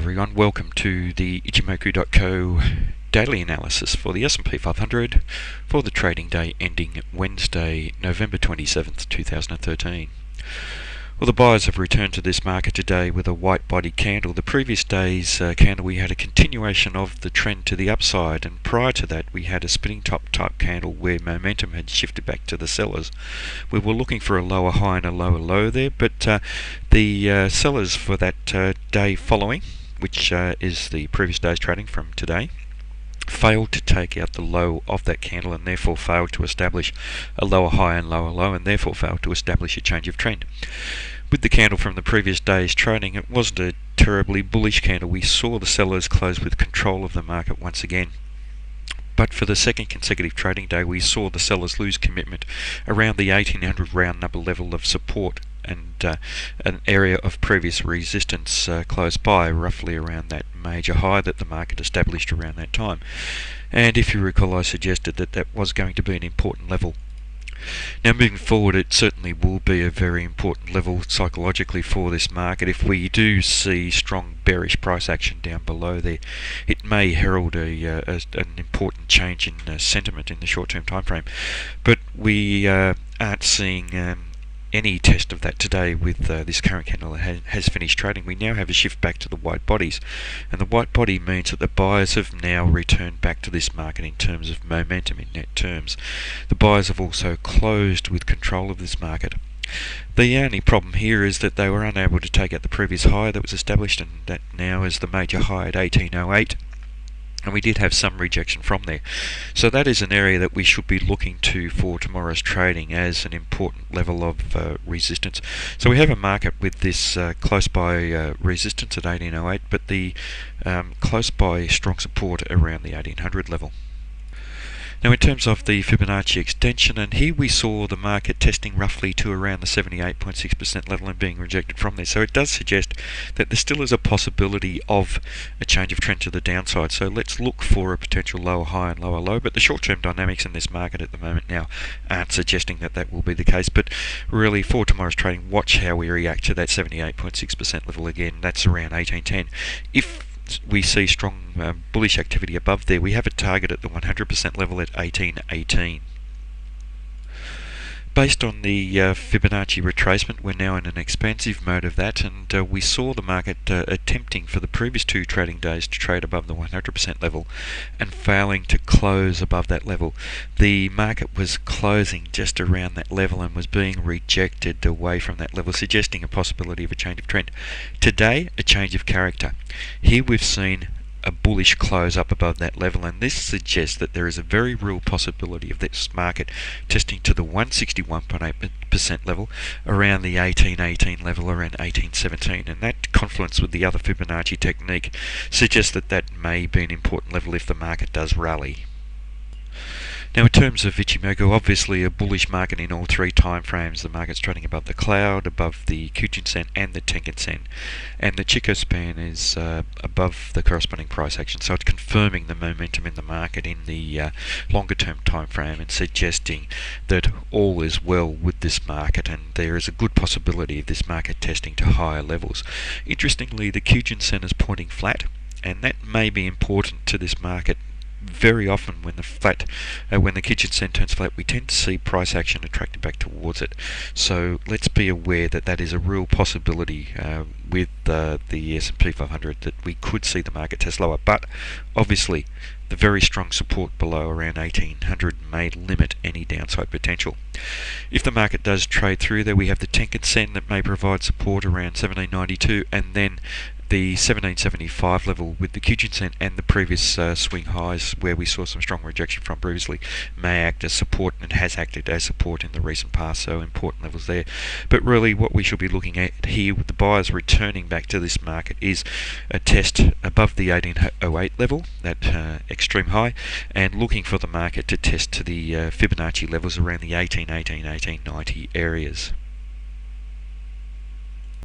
everyone, welcome to the Ichimoku.co daily analysis for the S&P 500 for the trading day ending Wednesday, November 27th, 2013. Well, the buyers have returned to this market today with a white body candle. The previous day's candle, we had a continuation of the trend to the upside, and prior to that we had a spinning top type candle where momentum had shifted back to the sellers. We were looking for a lower high and a lower low there, but the sellers for that day following, which is the previous day's trading from today, failed to take out the low of that candle and therefore failed to establish a lower high and lower low, and therefore failed to establish a change of trend. With the candle from the previous day's trading, it wasn't a terribly bullish candle. We saw the sellers close with control of the market once again. But for the second consecutive trading day, we saw the sellers lose commitment around the 1800 round number level of support and an area of previous resistance close by, roughly around that major high that the market established around that time. And if you recall, I suggested that that was going to be an important level. Now, moving forward, it certainly will be a very important level psychologically for this market. If we do see strong bearish price action down below there, it may herald an important change in sentiment in the short-term time frame. But we aren't seeing any test of that today with this current candle that has finished trading. We now have a shift back to the white bodies, and the white body means that the buyers have now returned back to this market in terms of momentum in net terms. The buyers have also closed with control of this market. The only problem here is that they were unable to take out the previous high that was established, and that now is the major high at 1808. And we did have some rejection from there. So that is an area that we should be looking to for tomorrow's trading as an important level of resistance. So we have a market with this close by resistance at 1808, but the close by strong support around the 1800 level. Now, in terms of the Fibonacci extension, and here we saw the market testing roughly to around the 78.6% level and being rejected from there. So it does suggest that there still is a possibility of a change of trend to the downside. So let's look for a potential lower high and lower low. But the short-term dynamics in this market at the moment now aren't suggesting that that will be the case. But really, for tomorrow's trading, watch how we react to that 78.6% level again. That's around 1810. If we see strong bullish activity above there, we have a target at the 100% level at 1818. Based on the Fibonacci retracement, we're now in an expansive mode of that, and we saw the market attempting for the previous two trading days to trade above the 100% level and failing to close above that level. The market was closing just around that level and was being rejected away from that level, suggesting a possibility of a change of trend. Today, a change of character. Here we've seen a bullish close up above that level, and this suggests that there is a very real possibility of this market testing to the 161.8% level around the 1818 level, around 1817, and that confluence with the other Fibonacci technique suggests that that may be an important level if the market does rally. Now, in terms of Ichimoku, obviously a bullish market in all three time frames. The market's trading above the cloud, above the Kijun-sen and the Tenkan-sen, and the Chikou span is above the corresponding price action. So it's confirming the momentum in the market in the longer term time frame and suggesting that all is well with this market, and there is a good possibility of this market testing to higher levels. Interestingly, the Kijun-sen is pointing flat, and that may be important to this market. Very often when the Kijun-sen turns flat, we tend to see price action attracted back towards it. So let's be aware that that is a real possibility with the S&P 500, that we could see the market test lower. But obviously the very strong support below around 1800 may limit any downside potential. If the market does trade through there, we have the Tenkan-sen that may provide support around 1792, and then the 1775 level with the Kijun-sen and the previous swing highs where we saw some strong rejection from previously may act as support, and has acted as support in the recent past, so important levels there. But really what we should be looking at here with the buyers returning back to this market is a test above the 1808 level, that extreme high, and looking for the market to test to the Fibonacci levels around the 1818, 1890 areas.